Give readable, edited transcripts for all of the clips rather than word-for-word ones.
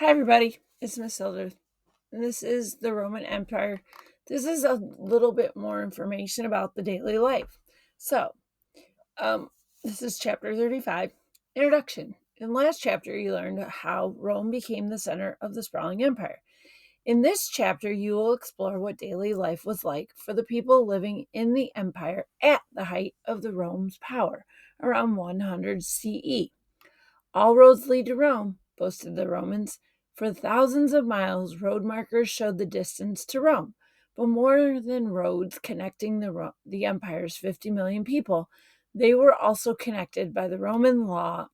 Hi, everybody. It's Miss Hilda. And this is the Roman Empire. This is a little bit more information about the daily life. So, um, this is chapter 35 Introduction. In the last chapter, you learned how Rome became the center of the sprawling empire. In this chapter, you will explore what daily life was like for the people living in the empire at the height of the Rome's power around 100 CE. All roads lead to Rome, boasted the Romans. For thousands of miles, road markers showed the distance to Rome. But more than roads connecting the empire's 50 million people, they were also connected by the Roman law,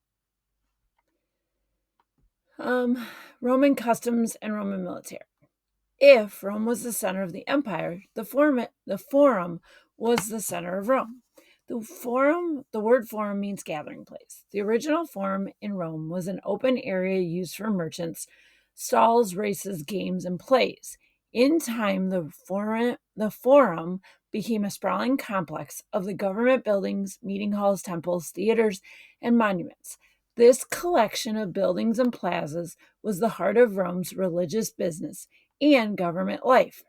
Roman customs, and Roman military. If Rome was the center of the empire, the forum was the center of Rome. The word forum means gathering place. The original forum in Rome was an open area used for merchants, stalls, races, games, and plays. In time, the forum became a sprawling complex of the government buildings, meeting halls, temples, theaters, and monuments. This collection of buildings and plazas was the heart of Rome's religious business and government life.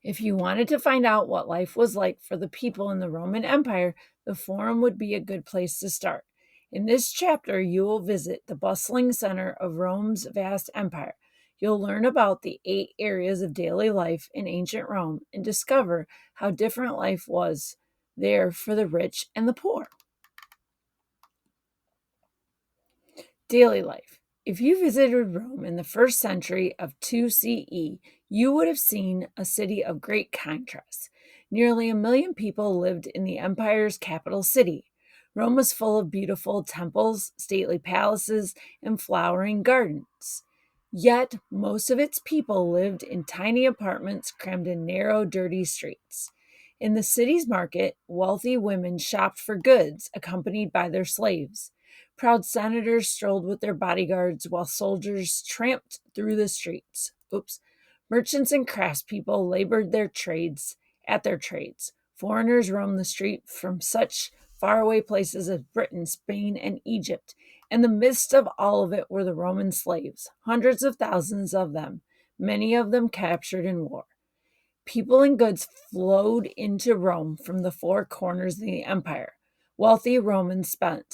If you wanted to find out what life was like for the people in the Roman Empire, the Forum would be a good place to start. In this chapter, you will visit the bustling center of Rome's vast empire. You'll learn about the 8 areas of daily life in ancient Rome and discover how different life was there for the rich and the poor. Daily life. If you visited Rome in the first century of 2 CE, you would have seen a city of great contrast. Nearly 1 million people lived in the empire's capital city. Rome was full of beautiful temples, stately palaces, and flowering gardens. Yet, most of its people lived in tiny apartments crammed in narrow, dirty streets. In the city's market, wealthy women shopped for goods accompanied by their slaves. Proud senators strolled with their bodyguards while soldiers tramped through the streets. Merchants and craftspeople labored at their trades. Foreigners roamed the street from such faraway places as Britain, Spain, and Egypt. In the midst of all of it were the Roman slaves, hundreds of thousands of them, many of them captured in war. People and goods flowed into Rome from the 4 corners of the empire. Wealthy Romans spent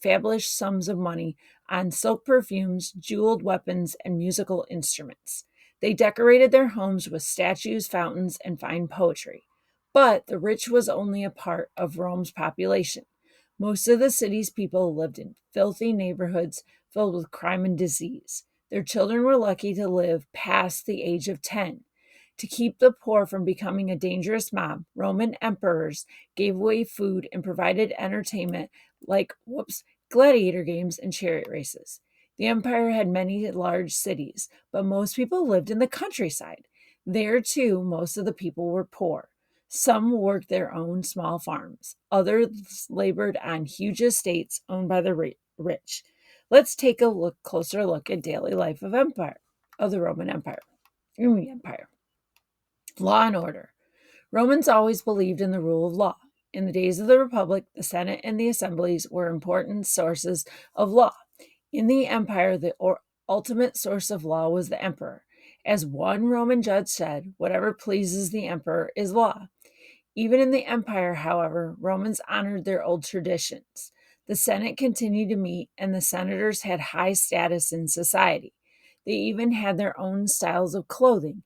fabulous sums of money on silk perfumes, jeweled weapons, and musical instruments. They decorated their homes with statues, fountains, and fine poetry. But the rich was only a part of Rome's population. Most of the city's people lived in filthy neighborhoods filled with crime and disease. Their children were lucky to live past the age of 10. To keep the poor from becoming a dangerous mob, Roman emperors gave away food and provided entertainment like gladiator games and chariot races. The empire had many large cities, but most people lived in the countryside. There, too, most of the people were poor. Some worked their own small farms. Others labored on huge estates owned by the rich. Let's take a closer look at daily life of the Roman Empire. In the empire. Law and order. Romans always believed in the rule of law. In the days of the Republic, the Senate and the assemblies were important sources of law. In the empire, the ultimate source of law was the emperor. As one Roman judge said, whatever pleases the emperor is law. Even in the empire, however, Romans honored their old traditions. The Senate continued to meet, and the senators had high status in society. They even had their own styles of clothing.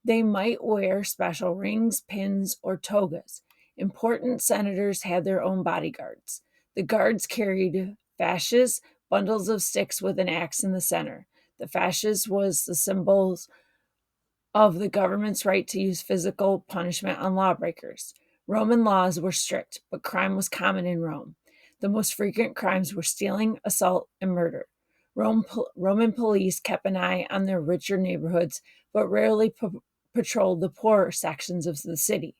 They might wear special rings, pins, or togas. Important senators had their own bodyguards. The guards carried fasces, bundles of sticks with an axe in the center. The fasces was the symbols of the government's right to use physical punishment on lawbreakers. Roman laws were strict, but crime was common in Rome. The most frequent crimes were stealing, assault, and murder. Roman police kept an eye on their richer neighborhoods, but rarely patrolled the poorer sections of the city.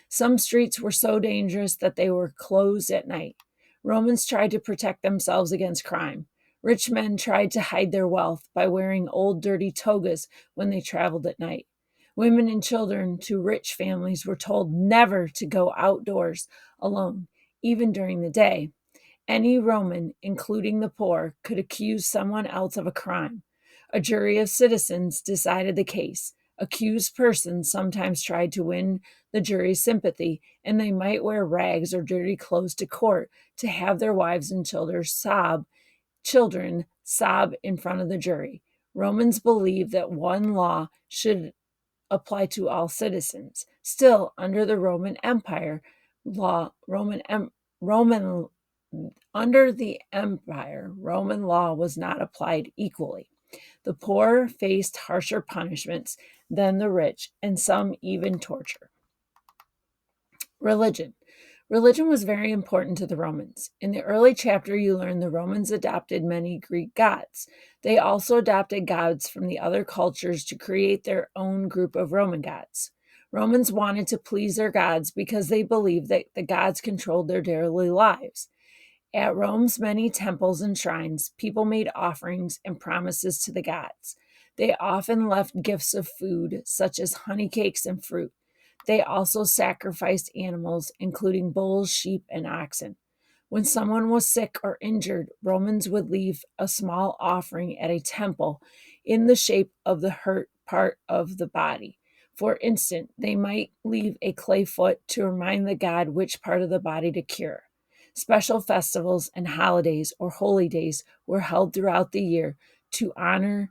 Some streets were so dangerous that they were closed at night. Romans tried to protect themselves against crime. Rich men tried to hide their wealth by wearing old dirty togas when they traveled at night. Women and children to rich families were told never to go outdoors alone, even during the day. Any Roman, including the poor, could accuse someone else of a crime. A jury of citizens decided the case. Accused persons sometimes tried to win the jury's sympathy, and they might wear rags or dirty clothes to court to have their wives and children sob in front of the jury. Romans believed that one law should apply to all citizens. Still, under the Roman Empire, Roman under the empire, Roman law was not applied equally. The poor faced harsher punishments than the rich, and some even torture. Religion. Religion was very important to the Romans. In the early chapter, you learn the Romans adopted many Greek gods. They also adopted gods from the other cultures to create their own group of Roman gods. Romans wanted to please their gods because they believed that the gods controlled their daily lives. At Rome's many temples and shrines, people made offerings and promises to the gods. They often left gifts of food, such as honey cakes and fruit. They also sacrificed animals, including bulls, sheep, and oxen. When someone was sick or injured, Romans would leave a small offering at a temple in the shape of the hurt part of the body. For instance, they might leave a clay foot to remind the god which part of the body to cure. Special festivals and holidays or holy days were held throughout the year to honor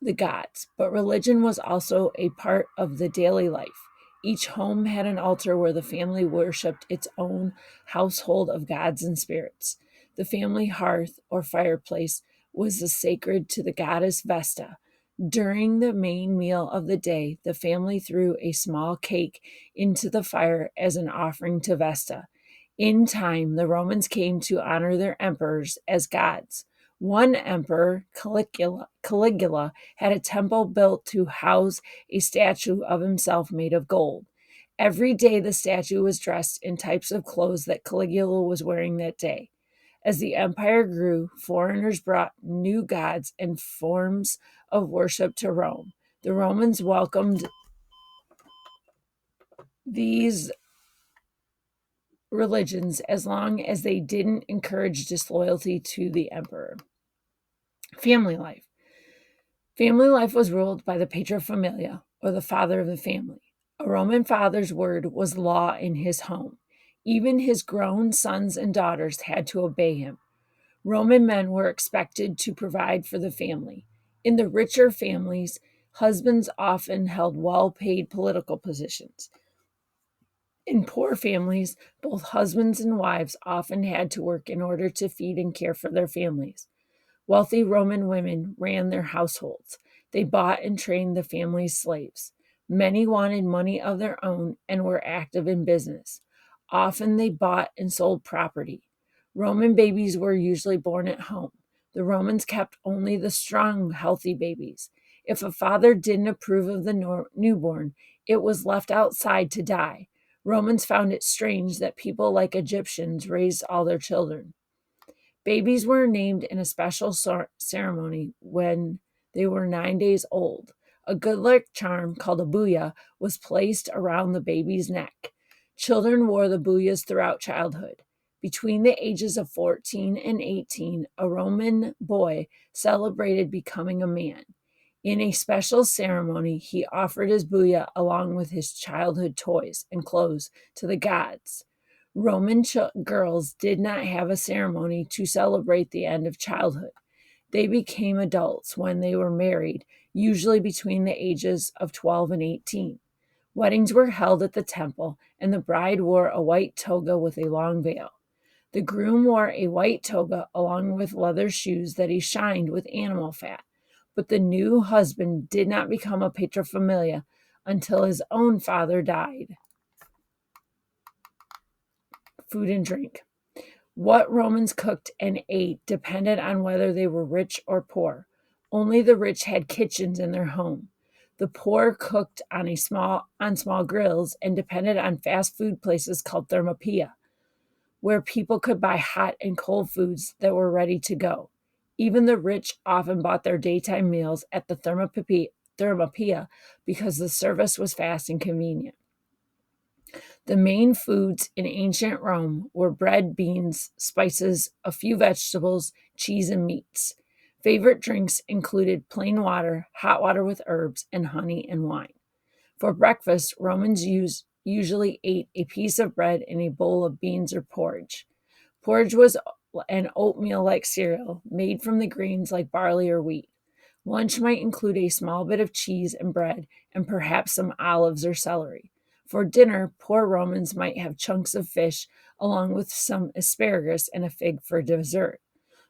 the gods, but religion was also a part of the daily life. Each home had an altar where the family worshiped its own household of gods and spirits. The family hearth or fireplace was sacred to the goddess Vesta. During the main meal of the day, the family threw a small cake into the fire as an offering to Vesta. In time, the Romans came to honor their emperors as gods. One emperor, Caligula, had a temple built to house a statue of himself made of gold. Every day, the statue was dressed in types of clothes that Caligula was wearing that day. As the empire grew, foreigners brought new gods and forms of worship to Rome. The Romans welcomed these religions as long as they didn't encourage disloyalty to the emperor. Family life. Family life was ruled by the paterfamilia, or the father of the family. A Roman father's word was law in his home. Even his grown sons and daughters had to obey him. Roman men were expected to provide for the family. In the richer families, husbands often held well-paid political positions. In poor families, both husbands and wives often had to work in order to feed and care for their families. Wealthy Roman women ran their households. They bought and trained the family's slaves. Many wanted money of their own and were active in business. Often they bought and sold property. Roman babies were usually born at home. The Romans kept only the strong, healthy babies. If a father didn't approve of the newborn, it was left outside to die. Romans found it strange that people like Egyptians raised all their children. Babies were named in a special ceremony when they were 9 days old. A good luck charm called a buya was placed around the baby's neck. Children wore the buyas throughout childhood. Between the ages of 14 and 18, a Roman boy celebrated becoming a man. In a special ceremony, he offered his buya along with his childhood toys and clothes to the gods. Roman girls did not have a ceremony to celebrate the end of childhood. They became adults when they were married, usually between the ages of 12 and 18. Weddings were held at the temple, and the bride wore a white toga with a long veil. The groom wore a white toga along with leather shoes that he shined with animal fat. But the new husband did not become a paterfamilia until his own father died. Food and drink. What Romans cooked and ate depended on whether they were rich or poor. Only the rich had kitchens in their home. The poor cooked on small grills and depended on fast food places called thermopia, where people could buy hot and cold foods that were ready to go. Even the rich often bought their daytime meals at the thermopia because the service was fast and convenient. The main foods in ancient Rome were bread, beans, spices, a few vegetables, cheese, and meats. Favorite drinks included plain water, hot water with herbs, and honey and wine. For breakfast, Romans usually ate a piece of bread and a bowl of beans or porridge. Porridge was an oatmeal like cereal made from the grains like barley or wheat. Lunch might include a small bit of cheese and bread and perhaps some olives or celery. For dinner, poor Romans might have chunks of fish along with some asparagus and a fig for dessert.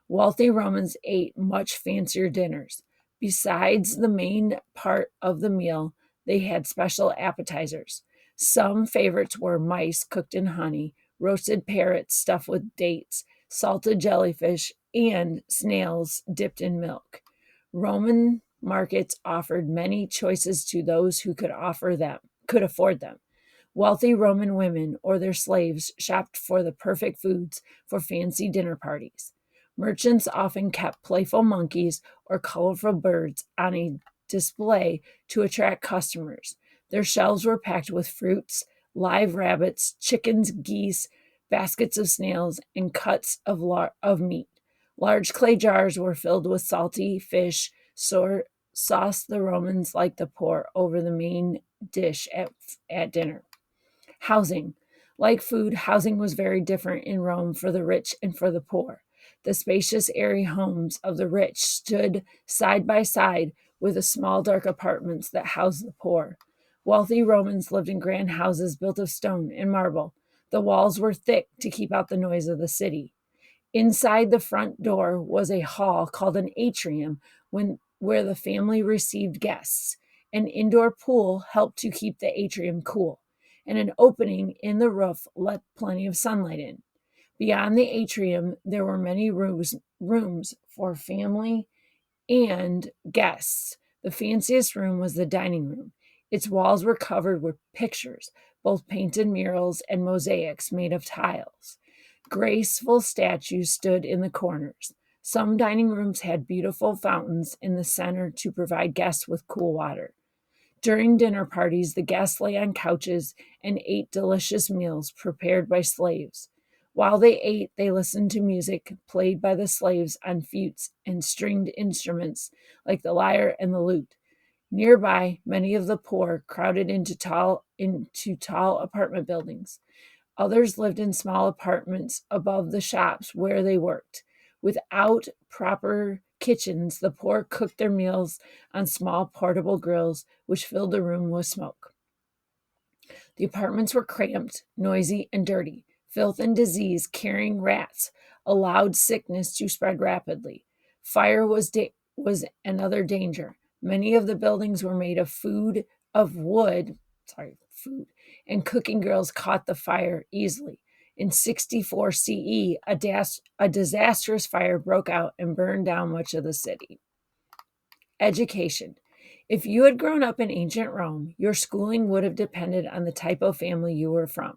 Wealthy Romans ate much fancier dinners. Besides the main part of the meal, they had special appetizers. Some favorites were mice cooked in honey, roasted parrots stuffed with dates, salted jellyfish, and snails dipped in milk. Roman markets offered many choices to those who could afford them. Wealthy Roman women or their slaves shopped for the perfect foods for fancy dinner parties. Merchants often kept playful monkeys or colorful birds on a display to attract customers. Their shelves were packed with fruits, live rabbits, chickens, geese, baskets of snails, and cuts of meat. Large clay jars were filled with salty fish, sauce the Romans liked to pour over the main dish at dinner. Housing. Like food, housing was very different in Rome for the rich and for the poor. The spacious, airy homes of the rich stood side by side with the small, dark apartments that housed the poor. Wealthy Romans lived in grand houses built of stone and marble. The walls were thick to keep out the noise of the city. Inside the front door was a hall called an atrium where the family received guests. An indoor pool helped to keep the atrium cool, and an opening in the roof let plenty of sunlight in. Beyond the atrium, there were many rooms for family and guests. The fanciest room was the dining room. Its walls were covered with pictures, both painted murals and mosaics made of tiles. Graceful statues stood in the corners. Some dining rooms had beautiful fountains in the center to provide guests with cool water. During dinner parties, the guests lay on couches and ate delicious meals prepared by slaves. While they ate, they listened to music played by the slaves on flutes and stringed instruments like the lyre and the lute. Nearby, many of the poor crowded into tall apartment buildings. Others lived in small apartments above the shops where they worked. Without proper kitchens, the poor cooked their meals on small portable grills, which filled the room with smoke. The apartments were cramped, noisy, and dirty. Filth and disease, carrying rats, allowed sickness to spread rapidly. Fire was another danger. Many of the buildings were made of wood, and cooking girls caught the fire easily. In 64 CE, a disastrous fire broke out and burned down much of the city. Education. If you had grown up in ancient Rome, your schooling would have depended on the type of family you were from.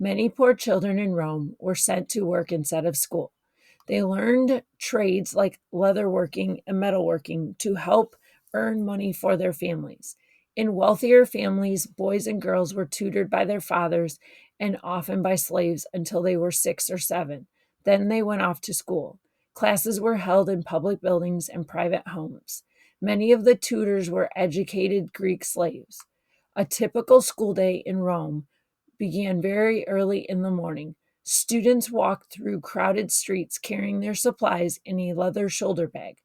Many poor children in Rome were sent to work instead of school. They learned trades like leatherworking and metalworking to help earn money for their families. In wealthier families, boys and girls were tutored by their fathers and often by slaves until they were 6 or 7. Then they went off to school. Classes were held in public buildings and private homes. Many of the tutors were educated Greek slaves. A typical school day in Rome began very early in the morning. Students walked through crowded streets carrying their supplies in a leather shoulder bag.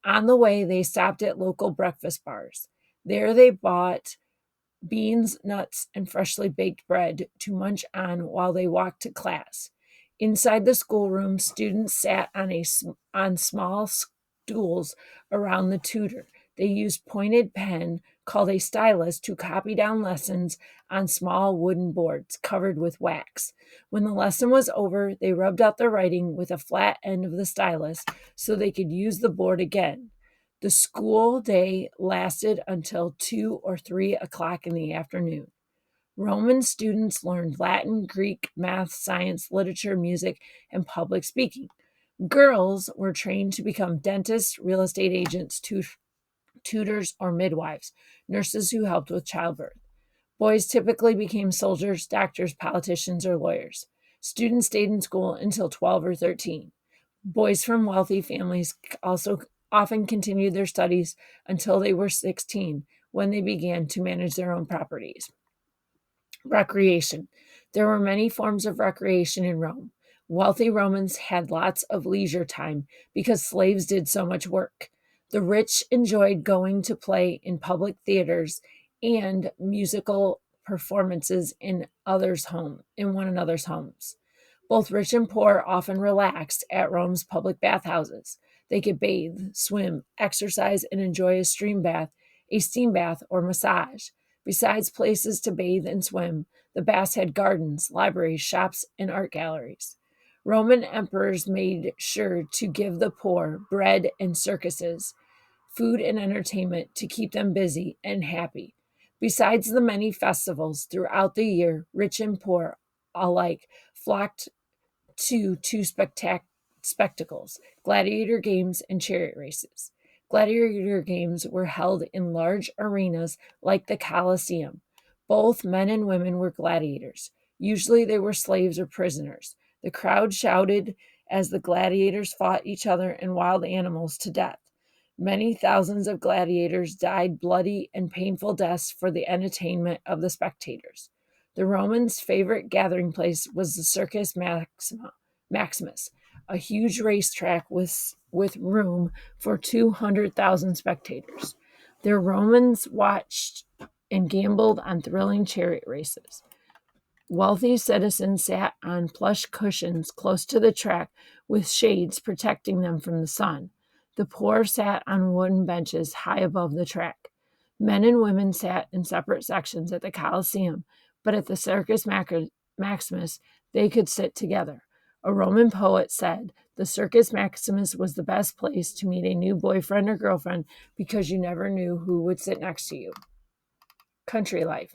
On the way, they stopped at local breakfast bars. There they bought beans, nuts, and freshly baked bread to munch on while they walked to class. Inside the schoolroom, students sat on small stools around the tutor. They used pointed pen called a stylus to copy down lessons on small wooden boards covered with wax. When the lesson was over, they rubbed out the writing with a flat end of the stylus so they could use the board again. The school day lasted until 2 or 3 o'clock in the afternoon. Roman students learned Latin, Greek, math, science, literature, music, and public speaking. Girls were trained to become dentists, real estate agents, tutors, or midwives, nurses who helped with childbirth. Boys typically became soldiers, doctors, politicians, or lawyers. Students stayed in school until 12 or 13. Boys from wealthy families also often continued their studies until they were 16 when they began to manage their own properties. Recreation. There were many forms of recreation in Rome. Wealthy Romans had lots of leisure time because slaves did so much work. The rich enjoyed going to play in public theaters and musical performances in one another's homes. Both rich and poor often relaxed at Rome's public bathhouses. They could bathe, swim, exercise, and enjoy a steam bath, or massage. Besides places to bathe and swim, the baths had gardens, libraries, shops, and art galleries. Roman emperors made sure to give the poor bread and circuses, food and entertainment to keep them busy and happy. Besides the many festivals throughout the year, rich and poor alike flocked to two spectacles: gladiator games and chariot races. Gladiator games were held in large arenas like the Colosseum. Both men and women were gladiators. Usually they were slaves or prisoners. The crowd shouted as the gladiators fought each other and wild animals to death. Many thousands of gladiators died bloody and painful deaths for the entertainment of the spectators. The Romans' favorite gathering place was the Circus Maximus, a huge racetrack with room for 200,000 spectators. The Romans watched and gambled on thrilling chariot races. Wealthy citizens sat on plush cushions close to the track with shades protecting them from the sun. The poor sat on wooden benches high above the track. Men and women sat in separate sections at the Colosseum, but at the Circus Maximus they could sit together. A Roman poet said the Circus Maximus was the best place to meet a new boyfriend or girlfriend because you never knew who would sit next to you. Country life.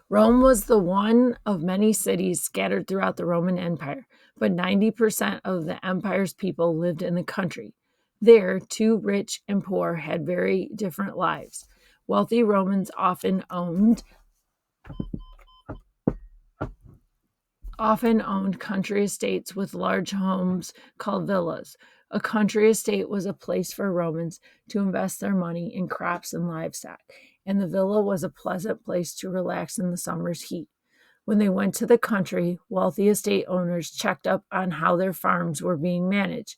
Rome was the one of many cities scattered throughout the Roman Empire, but 90% of the empire's people lived in the country. There, too, rich and poor had very different lives. Wealthy Romans often owned country estates with large homes called villas. A country estate was a place for Romans to invest their money in crops and livestock, and the villa was a pleasant place to relax in the summer's heat. When they went to the country, wealthy estate owners checked up on how their farms were being managed,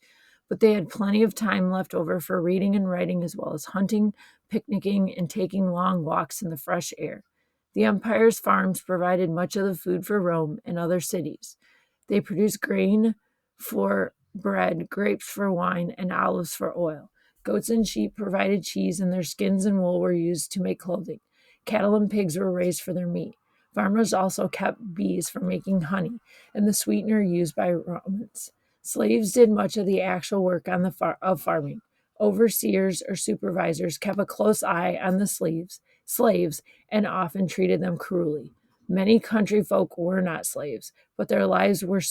but they had plenty of time left over for reading and writing, as well as hunting, picnicking, and taking long walks in the fresh air. The empire's farms provided much of the food for Rome and other cities. They produced grain for bread, grapes for wine, and olives for oil. Goats and sheep provided cheese, and their skins and wool were used to make clothing. Cattle and pigs were raised for their meat. Farmers also kept bees for making honey and the sweetener used by Romans. Slaves did much of the actual work on of farming. Overseers or supervisors kept a close eye on the slaves and often treated them cruelly. Many country folk were not slaves, but their lives were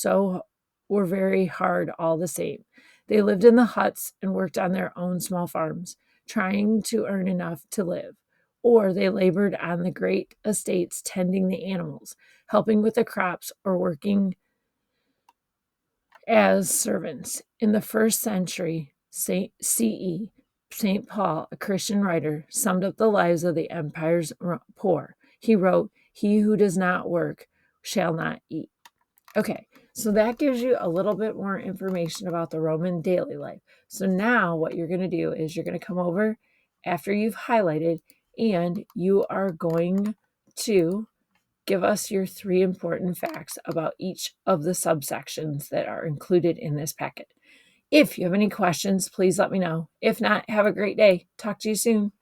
very hard all the same. They lived in the huts and worked on their own small farms, trying to earn enough to live. Or they labored on the great estates tending the animals, helping with the crops, or working as servants. In the first century CE, St. Paul, a Christian writer, summed up the lives of the empire's poor. He wrote, "He who does not work shall not eat." Okay, so that gives you a little bit more information about the Roman daily life. So now what you're going to do is you're going to come over after you've highlighted, and you are going to give us your 3 important facts about each of the subsections that are included in this packet. If you have any questions, please let me know. If not, have a great day. Talk to you soon.